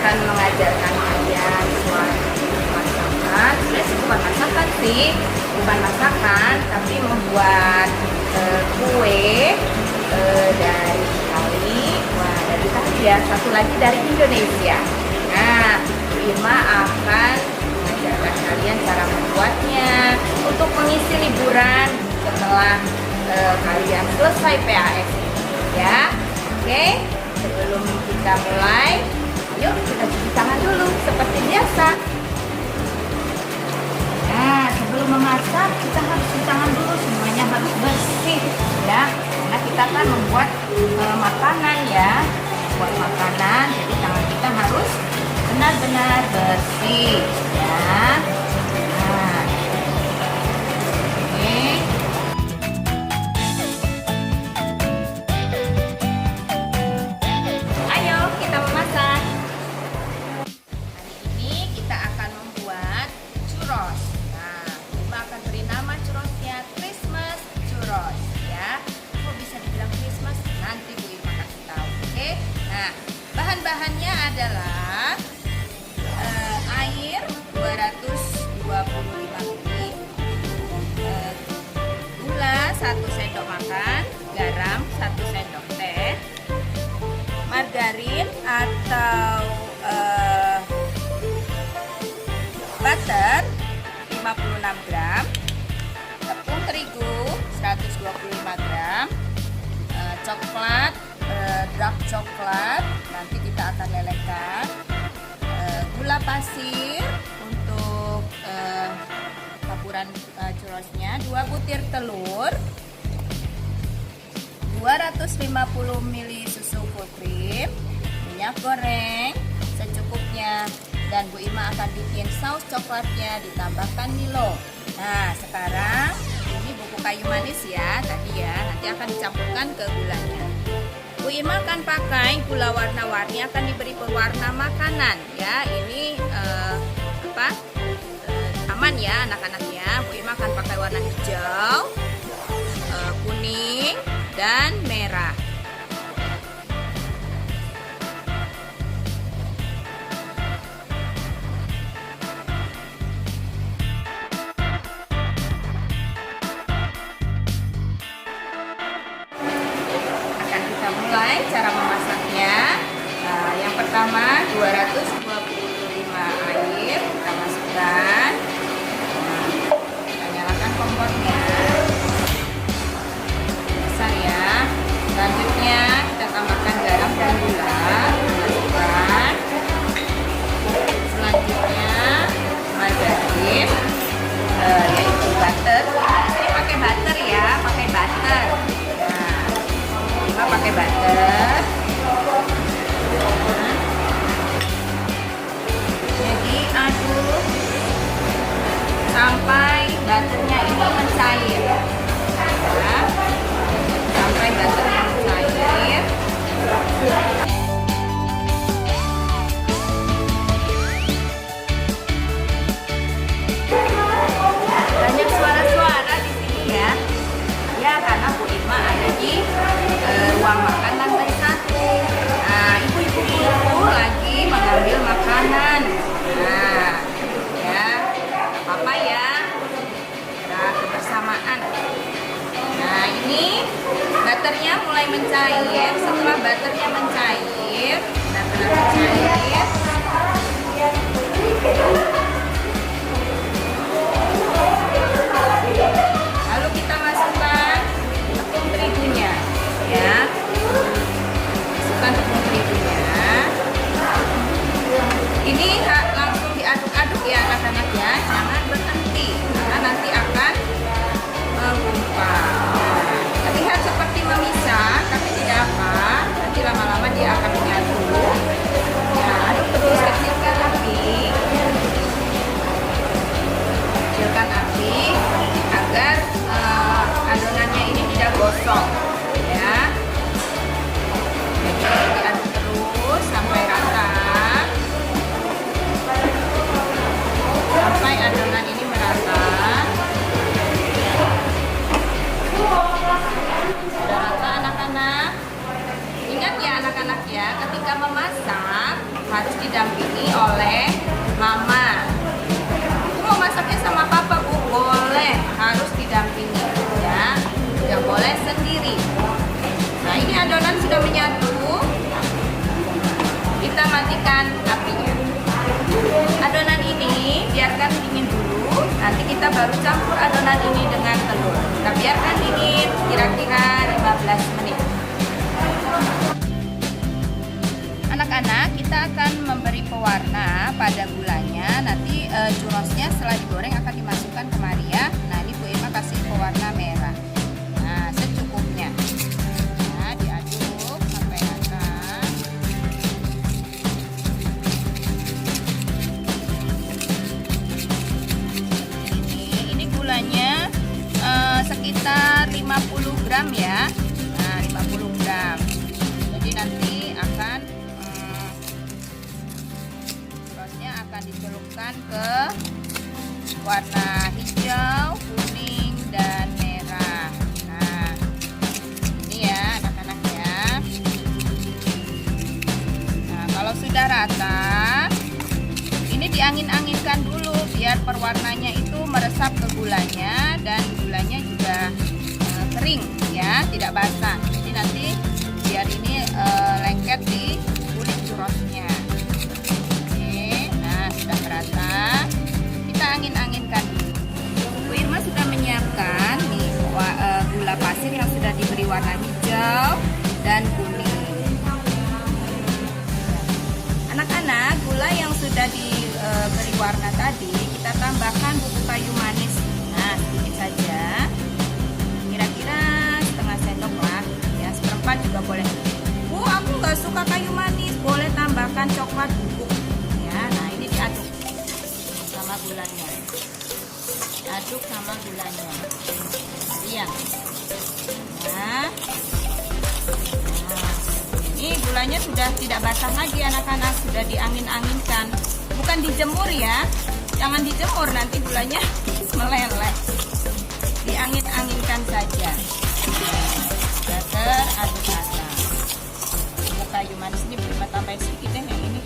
akan mengajarkan kalian suatu masakan. Sebenarnya bukan masakan sih, bukan masakan, tapi membuat kue dari Itali. Wah, dari Itali ya. Satu lagi dari Indonesia. Nah, Bu Irma akan mengajarkan kalian cara membuatnya untuk mengisi liburan setelah kalian selesai PAS ya. Oke, sebelum kita mulai, yuk kita cuci tangan dulu seperti biasa. Nah, sebelum memasak kita harus cuci tangan dulu, semuanya harus bersih ya, karena kita akan membuat makanan ya, buat makanan, jadi tangan kita harus benar-benar bersih ya. Nah, oke. Ayo kita memasak. Hari ini kita akan membuat churros. Nah, Ima akan beri nama churrosnya Christmas churros ya. Kok bisa dibilang Christmas? Nanti Bu Irma kasih tahu. Oke. Nah, bahan-bahannya adalah air 225 ml, gula 1 sendok makan, garam 1 sendok teh, margarin atau butter 56 gram, tepung terigu 125 gram, coklat, dark coklat, nanti kita akan lelehkan, gula pasir untuk taburan churrosnya, 2 butir telur, 250 ml susu full cream, minyak goreng secukupnya, dan Bu Irma akan bikin saus coklatnya, ditambahkan Milo. Nah, sekarang ini bubuk kayu manis ya, tadi ya, nanti akan dicampurkan ke gulanya. Bu Irma akan pakai gula warna-warni, akan diberi pewarna makanan ya. Ini aman ya anak-anaknya. Bu Irma akan pakai warna hijau, kuning, dan merah. Akan kita mulai cara memasaknya. Nah, yang pertama 225 air kita masukkan. Nah, kita nyalakan kompornya. Besar ya. Selanjutnya kita tambahkan garam dan gula. Masukkan. Selanjutnya margarin, yaitu butter. Ini pakai butter ya, pakai butter. Nah, kita pakai butter. Jadi aduk sampai butternya ini mencair ya. Sampai butternya mencair. Banyak suara-suara di sini ya. Ya, karena Bu Irma ada di ruang makan lantai 1. Nah, ibu-ibu guru lagi mengambil makanan. Nah, ya, apa ya? Nah, kebersamaan. Nah, ini butternya mulai mencair. Setelah butternya mencair, benar-benar mencair. Lalu kita masukkan tepung terigunya, ya. Masukkan tepung terigunya. Ini langsung diaduk-aduk ya anak-anak ya, jangan berhenti karena nanti akan menggumpal. Terlihat seperti memisah, tapi tidak apa. Nanti lama-lama dia akan menyatu. Ya, aduk terus, kecilkan api. Kecilkan api agar adonannya ini tidak gosong, ya. Jadi diaduk terus sampai rata. didampingi oleh mama. Aku mau masaknya sama papa, Bu. Boleh, harus didampingi ya. Tidak boleh sendiri. Nah, ini adonan sudah menyatu. Kita matikan apinya. Adonan ini biarkan dingin dulu. Nanti kita baru campur adonan ini dengan telur. Kita biarkan dingin kira-kira 15 menit. Anak-anak, kita akan memberi pewarna pada gulanya. Nanti churrosnya setelah digoreng akan dimasukkan kemari ya. Nah, ini Bu Irma kasih pewarna merah. Nah, secukupnya. Nah, diaduk sampai rata. Ini gulanya sekitar 50 gram ya. Nah, 50 gram. Jadi nanti akan akan dicelupkan ke warna hijau, kuning, dan merah. Nah, ini ya anak-anak ya. Nah, kalau sudah rata, ini diangin-anginkan dulu biar perwarnanya itu meresap ke gulanya dan gulanya juga kering ya, tidak basah. Jadi nanti biar ini lengket di kulit churrosnya. Sudah merata, kita angin-anginkan dulu. Bu Irma sudah menyiapkan nih gula pasir yang sudah diberi warna hijau dan kuning. Anak-anak, gula yang sudah diberi warna tadi kita tambahkan bubuk kayu manis. Nah, sedikit saja, kira-kira setengah sendok lah ya, seperempat juga boleh. Bu, aku nggak suka kayu manis, boleh tambahkan coklat bubuk ya. Nah, aduk sama gulanya, aduk sama gulanya, iya. Nah, ini gulanya sudah tidak basah lagi anak-anak, sudah diangin-anginkan, bukan dijemur ya, jangan dijemur nanti gulanya meleleh, diangin-anginkan saja. Sudah teraduk rata. Bubuk kayu manis ini boleh tambahin sedikit deh yang ini.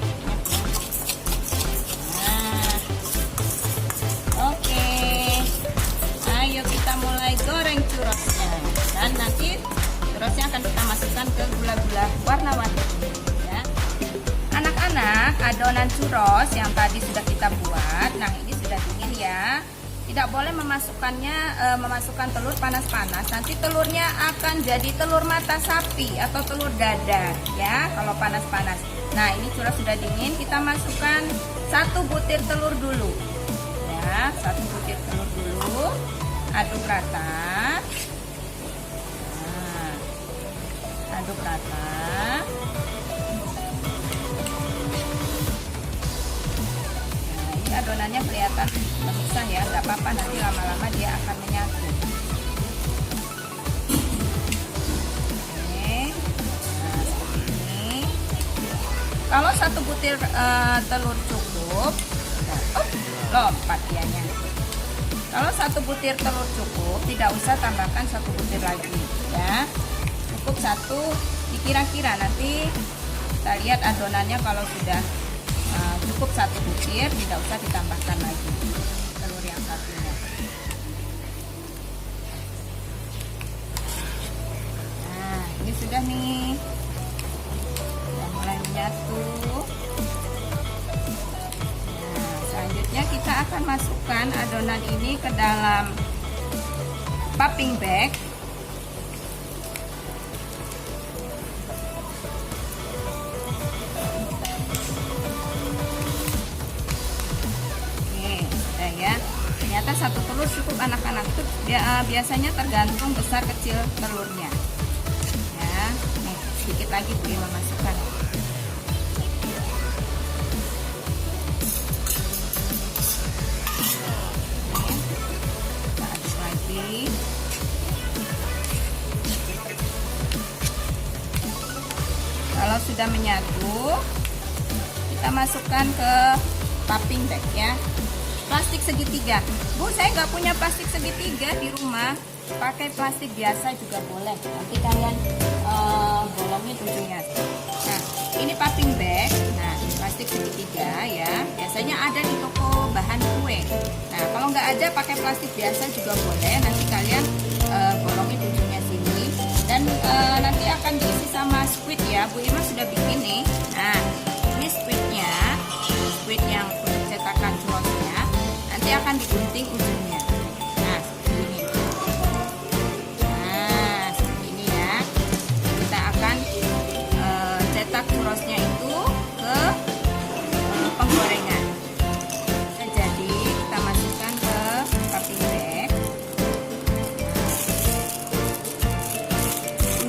Ayo kita mulai goreng churrosnya, dan nanti churrosnya akan kita masukkan ke gula-gula warna-warni ya. Anak-anak, adonan churros yang tadi sudah kita buat, nah ini sudah dingin ya. Tidak boleh memasukkan telur panas-panas. Nanti telurnya akan jadi telur mata sapi atau telur dadar ya kalau panas-panas. Nah, ini churros sudah dingin, kita masukkan 1 butir telur dulu. Ya, 1 butir telur dulu. Aduk rata. Nah, aduk rata. Nah, ini adonannya kelihatan memisah ya, nggak apa-apa, nanti lama-lama dia akan menyatu. Oke. Nah, seperti ini. Kalau 1 butir telur cukup, lompat dianya. Kalau 1 butir telur cukup, tidak usah tambahkan 1 butir lagi ya. Cukup 1 dikira-kira, nanti kita lihat adonannya kalau sudah cukup 1 butir, tidak usah ditambahkan lagi telur yang satunya. Nah, ini sudah nih, sudah mulai menyatu. Selanjutnya kita akan masukkan adonan ini ke dalam popping bag. Oke, sudah ya. Ternyata 1 telur cukup anak-anak tuh. Biasanya tergantung besar kecil telurnya. Ya, nih sedikit lagi Bu Irma masukkan. Kalau sudah menyatu, kita masukkan ke popping bag ya. Plastik segitiga. Bu, saya nggak punya plastik segitiga di rumah. Pakai plastik biasa juga boleh. Nanti kalian bolongin ujungnya. Nah, ini popping bag. Nah, plastik segitiga ya. Biasanya ada di toko bahan kue. Nah, kalau nggak ada pakai plastik biasa juga boleh. Nanti kalian bolongin ujungnya sini. Dan nanti akan diisi sama squid ya. Bu Irma sudah bikin nih. Nah, ini squidnya, squid yang untuk cetakan churrosnya. Nanti akan digunting ujungnya. Nah, seperti ini. Nah, seperti ini ya. Kita akan cetak churrosnya itu ke penggorengan. Nah, jadi kita masukkan ke popping bag.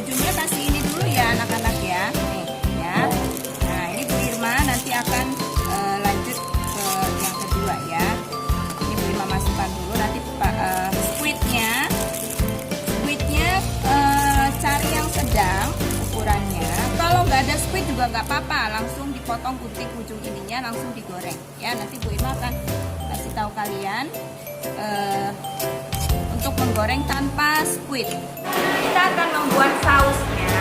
Ujungnya kasih ini dulu ya anak-anak ya. Nih ya. Nah, ini Bu Irma nanti akan lanjut ke yang kedua ya. Ini Bu Irma masukkan dulu nanti squidnya cari yang sedang ukurannya. Kalau nggak ada squid juga nggak apa-apa, langsung dipotong gunting ujung ininya langsung digoreng ya. Nanti Bu Irma akan kasih tahu kalian untuk menggoreng tanpa squid. Kita akan membuat sausnya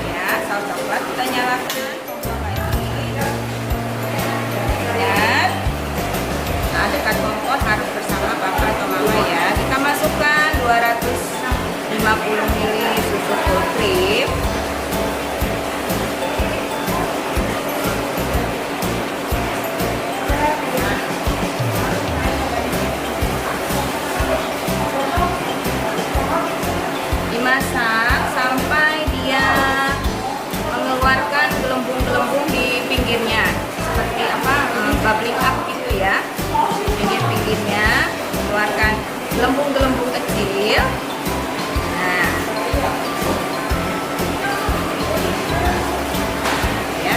ya, saus coklat. Kita nyalakan kompor lagi. Dan nah, dekat kompor harus bersama papa atau mama ya. Kita masukkan 250 ml susu full cream. Dimasak sampai dia mengeluarkan gelembung-gelembung di pinggirnya, seperti apa, bubbling up gitu ya. Pinggir-pinggirnya mengeluarkan gelembung-gelembung kecil. Nah, ya.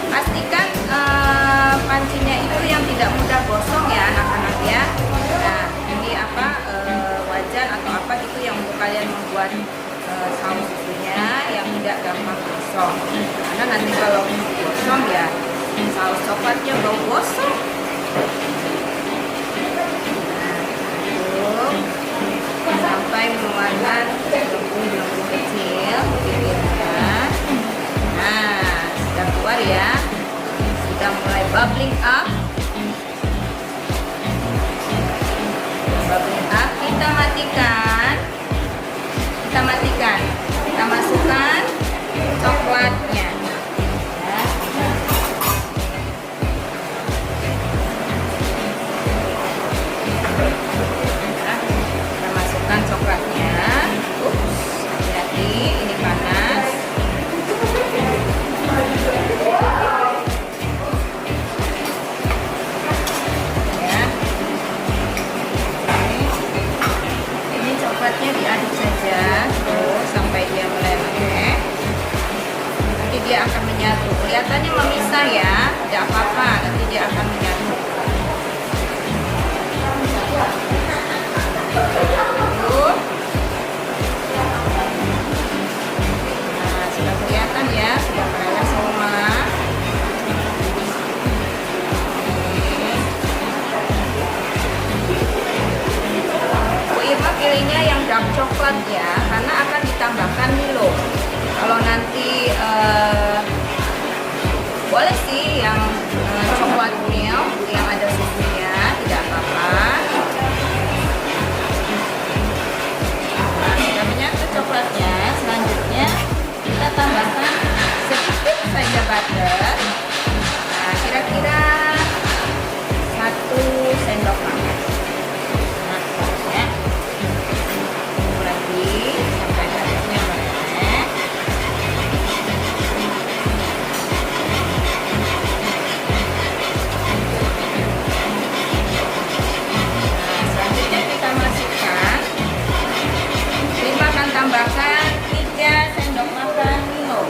Pastikan pancinya itu yang tidak mudah gosong ya anak-anak ya. Nah, ini apa wajan atau apa gitu yang untuk kalian membuat saus susunya yang tidak gampang gosong. Karena nanti kalau gosong ya saus coklatnya bau gosong. Sampai mengeluarkan gelembung-gelembung kecil pinggirnya. Nah, sudah keluar ya, sudah mulai bubbling up. Bubbling up, kita matikan. Kita masukkan coklatnya. Coklatnya, hati-hati, ini panas. Ya, ini coklatnya diaduk saja, sampai dia meleleh. Nanti dia akan menyatu. Kelihatannya memisah ya, tidak apa-apa. Nanti dia akan menyatu. Nah, sudah kelihatan ya, sudah merah semua. Bu Irma pilihnya yang dark coklat ya, karena akan ditambahkan Milo. Kalau nanti boleh sih yang coklat milk yang ada susunya, tidak apa-apa. Coklatnya selanjutnya kita tambahkan sedikit saja butter. Nah, kira-kira 1 sendok makan. Nah, ya. Tunggu lagi sampai butternya meleleh. Nah, selanjutnya kita masukkan. Kita akan tambahkan 3 sendok makan Milo.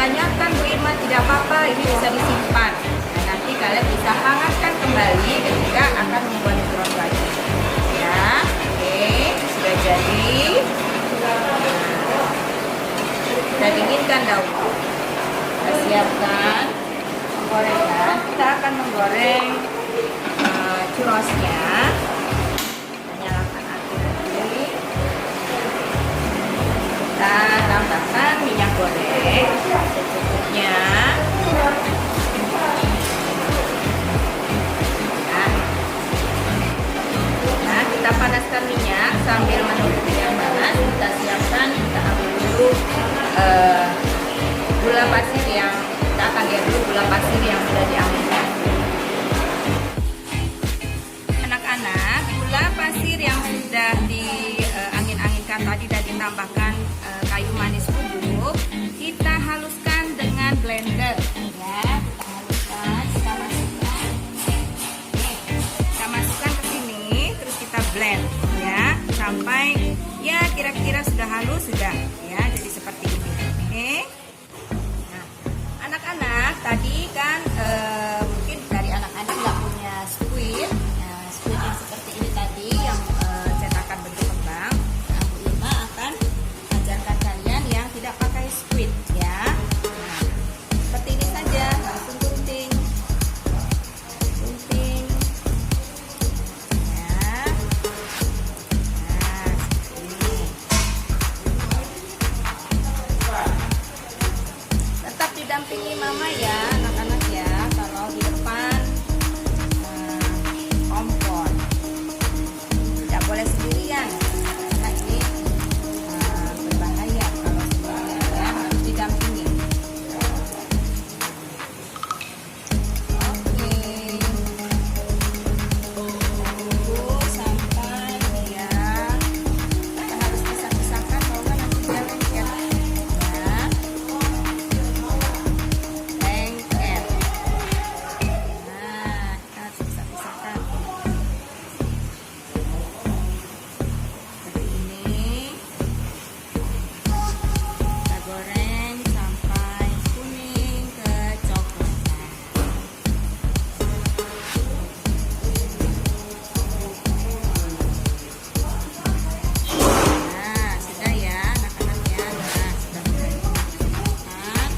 ditanyakan Bu Irma, tidak apa-apa, ini bisa disimpan. Nah, nanti kalian bisa hangatkan kembali ketika akan membuat churros lagi. Ya, oke, sudah jadi. Kita dinginkan dahulu. Kita siapkan penggorengan. Kita akan menggoreng churrosnya. Nyalakan api lagi. Kita tambahkan minyak goreng secukupnya. Nah, kita panaskan minyak sambil menunggu minyak panas. Kita siapkan, kita ambil dulu gula pasir yang kita akan lihat dulu gula pasir yang sudah diambil. Anak-anak, gula pasir yang sudah diangin-anginkan tadi dan ditambahkan kayu manis bubuk, kita haluskan dengan blender. Ya, kita haluskan, kita masukkan ke sini, terus kita blend ya sampai ya kira-kira sudah halus sudah ya, jadi seperti ini. Oke. Nah, anak-anak tadi kan mungkin dari anak-anak nggak punya squid. Nah, squid yang seperti ini tadi yang cetakan bentuk kembang. Nah, Bu Irma akan ajarkan kalian yang tidak pakai squid ya. Nah, seperti ini saja, langsung gunting. Gunting. Ya. Nah, seperti ini. Tetap didampingi mama ya, anak-anak ya. Kalau di depan kompor, tidak boleh sendirian karena ini berbahaya kalau sendirian ya, harus didampingi. Oke, tunggu sampai dia, kita harus pisah-pisahkan kalau nggak nanti dia lengket ya. Lengket. Nah, kita harus pisah-pisahkan seperti ini. Kita goreng sampai kuning kecoklatan. Nah, sudah ya anak-anak ya. Nah, sudah mulai diangkat.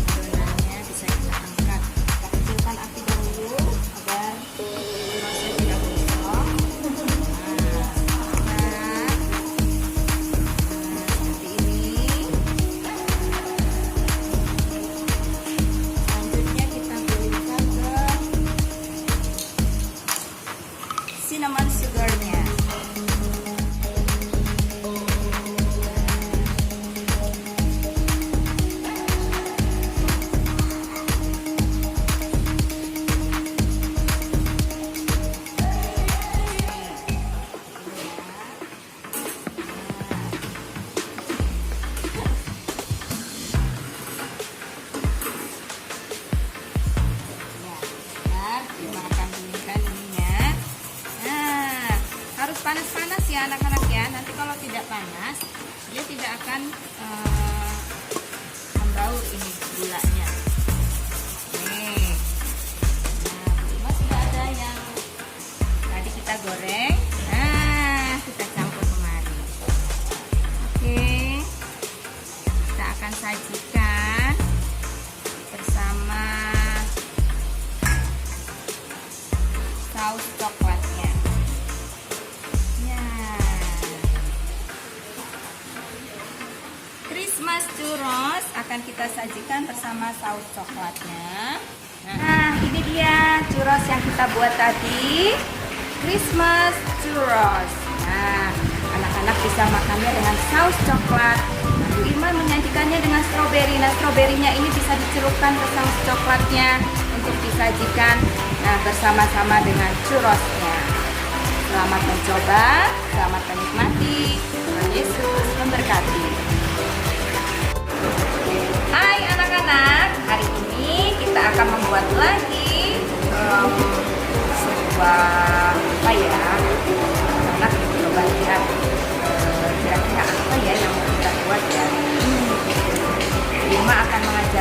Adonannya bisa kita angkat. Kita kecilkan api dahulu agar churrosnya tidak gosong. Nah, seperti ini. Selanjutnya kita gulingkan ke cinnamon sugarnya. Ya, kita akan gulingkan ininya. Nah, harus panas-panas ya anak-anak ya. Nanti kalau tidak panas, dia tidak akan membaur ini gulanya. Nih. Nah, sudah ada yang tadi kita goreng. Nah, kita campur kemari. Oke. Kita akan sajikan bersama saus coklatnya. Ya. Christmas churros akan kita sajikan bersama saus coklatnya. Nah, ini dia churros yang kita buat tadi. Christmas churros. Nah, anak-anak bisa makannya dengan saus coklat. Bu Irma menyajikannya dengan stroberi. Nah, stroberinya ini bisa dicelupkan ke saus coklatnya untuk disajikan bersama-sama dengan churrosnya. Selamat mencoba, selamat menikmati. Tuhan Yesus memberkati. Hai anak-anak, hari ini kita akan membuat lagi sebuah apa ya? Anak coba lihat kira-kira apa ya yang mau kita buat ya. Irma akan mengajar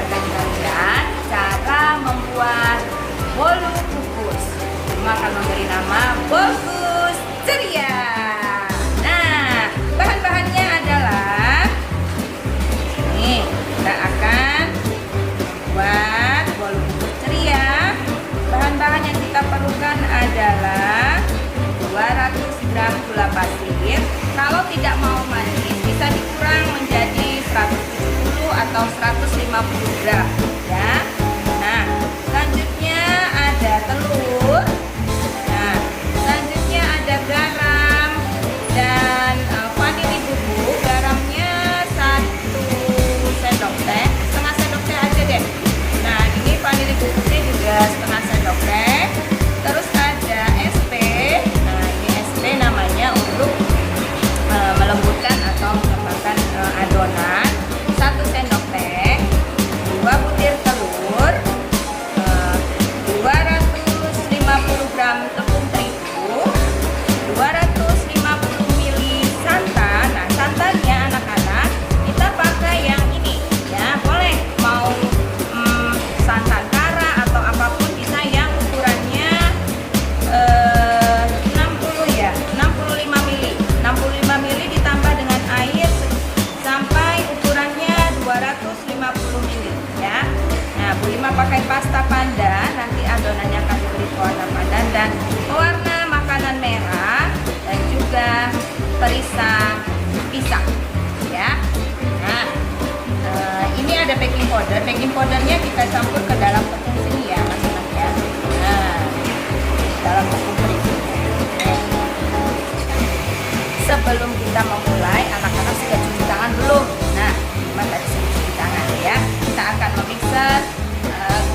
baking powder. Baking powdernya kita campur ke dalam tepung sini ya, anak-anak ya. Nah, dalam tepung berikutnya. Sebelum kita memulai, anak-anak sudah cuci tangan belum? Nah, gimana tadi sudah cuci tangan ya? Kita akan memixer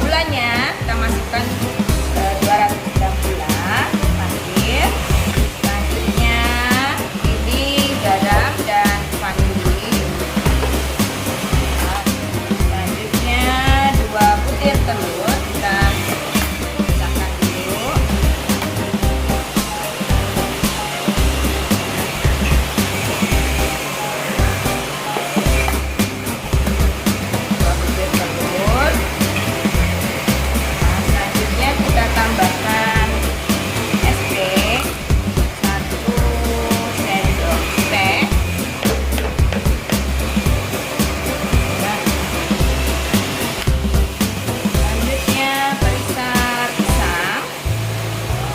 gulanya. Kita masukkan 200 gram gula pasir. Selanjutnya ini garam dan vanili. Selanjutnya 2 butir telur. Kita pisahkan dulu. Selanjutnya kita tambahkan es teh 1 sendok teh. Selanjutnya perisa pisang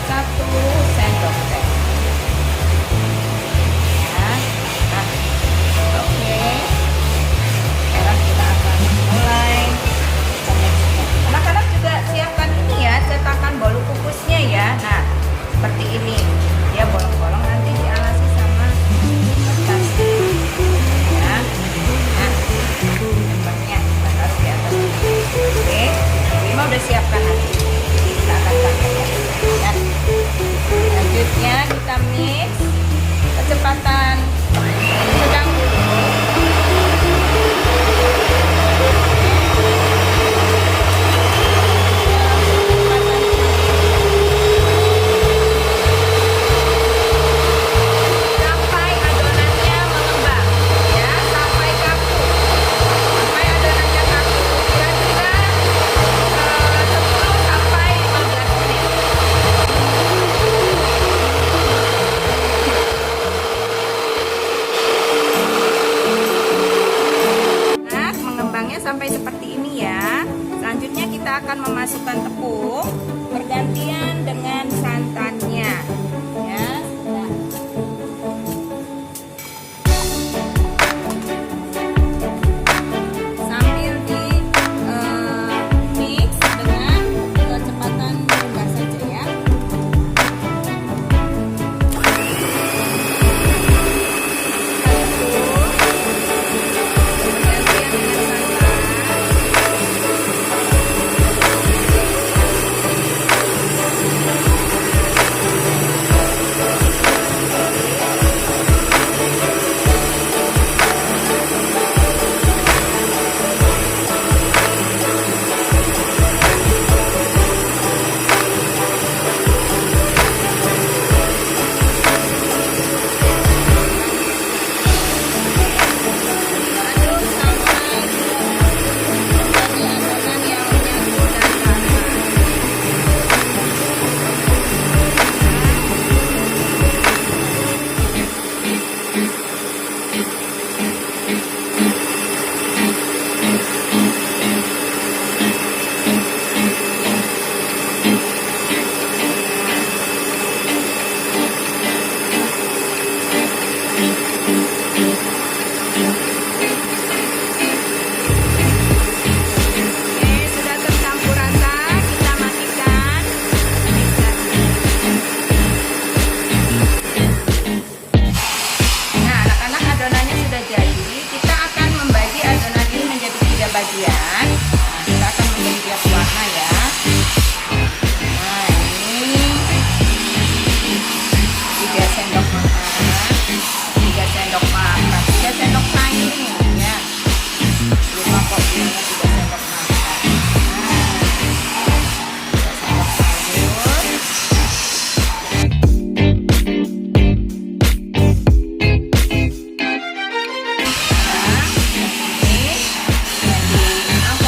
1 sendok teh. Ya. Nah, oke. Sekarang kita akan mulai. Anak-anak juga siapkan ini ya, cetakan bolu kukusnya ya. Nah, seperti ini. Dia bolong-bolong, nanti dialasi sama kertas. Ya. Nah, tempatnya kita taruh di atas. Oke, Bima udah siapkan nanti. Kita akan pakai ya. Ya. Selanjutnya kita mix kecepatan sedang dulu. Sampai adonannya mengembang ya, sampai kaku. Sampai adonannya kaku. Kira-kira 10 sampai 15 menit. Nah, mengembangnya sampai seperti ini ya. Selanjutnya kita akan memasukkan tepung bergantian dengan santannya ya. Nah, sambil di mix dengan kecepatan rendah saja ya. Aduk sampai menjadi adonan yang menyatu dan rata. Oke, sudah tercampur rata, kita matikan mixernya. Nah, anak-anak, adonannya sudah jadi. Kita akan membagi adonan ini menjadi 3 bagian. Nah, kita akan menjadi 2 warna ya. Nah, ini 3 sendok makan, 3 sendok makan, 3 sendok tiny ya. Lupa kok bilangnya 3 sendok makan. Nah, 3 sendok sayur. Nah, ini yang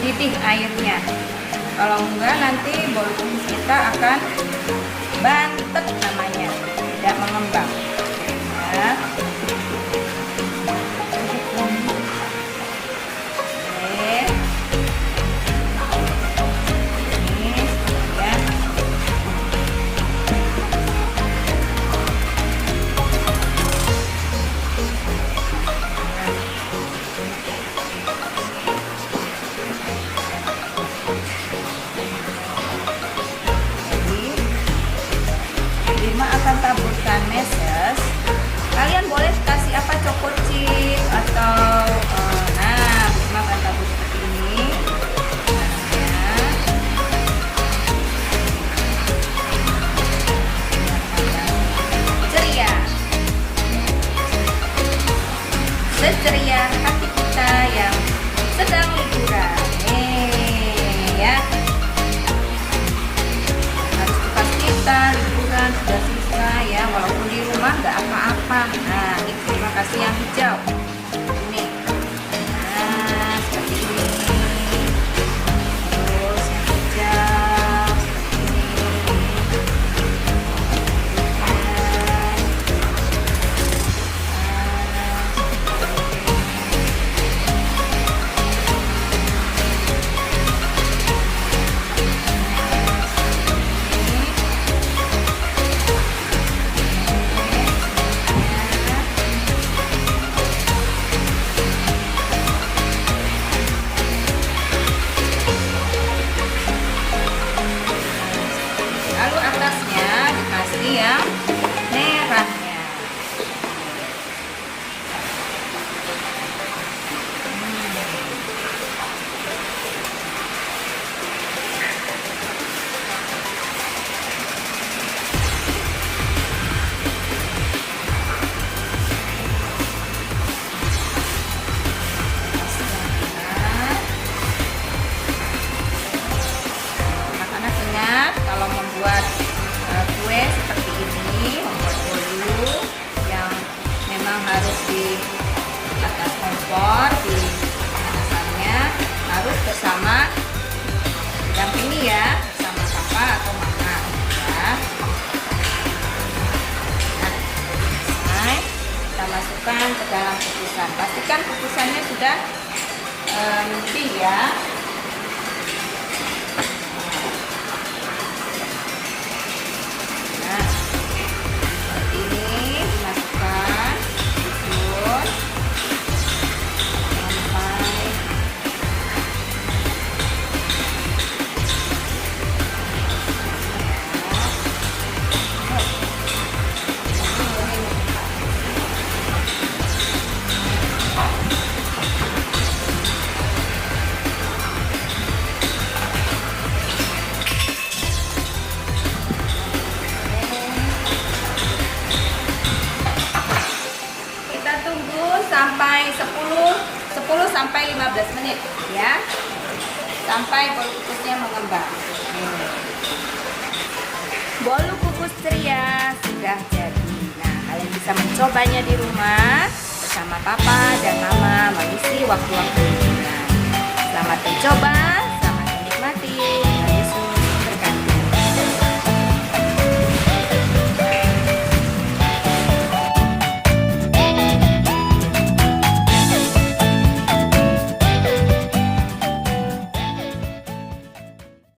mendidih airnya. Kalau enggak nanti bolu kukus kita akan bantet namanya, tidak mengembang. Ya. Akan taburkan meses. Kalian boleh kasih apa, choco chip atau nah, Bima akan tabur seperti ini. Ceria, seceria hati kita yang sedang liburan. Ya, harus dipastikan liburan sudah ya, walaupun di rumah nggak apa-apa. Nah, ini terima kasih yang hijau ini. Nah, seperti ini. Terus yang hijau seperti yang merahnya. Anak-anak ingat kalau membuat kue seperti ini, membuat bolu yang memang harus di atas kompor, di pemanasannya harus bersama, didampingi ya, bersama papa atau mama ya. Nah, selesai, kita masukkan ke dalam kukusan. Pastikan kukusannya sudah mendidih ya. Sampai 10 sampai 15 menit ya, sampai bolu kukusnya mengembang. Bolu kukus ceria sudah jadi. Nah, kalian bisa mencobanya di rumah bersama papa dan mama mengisi waktu-waktu liburan. Selamat mencoba.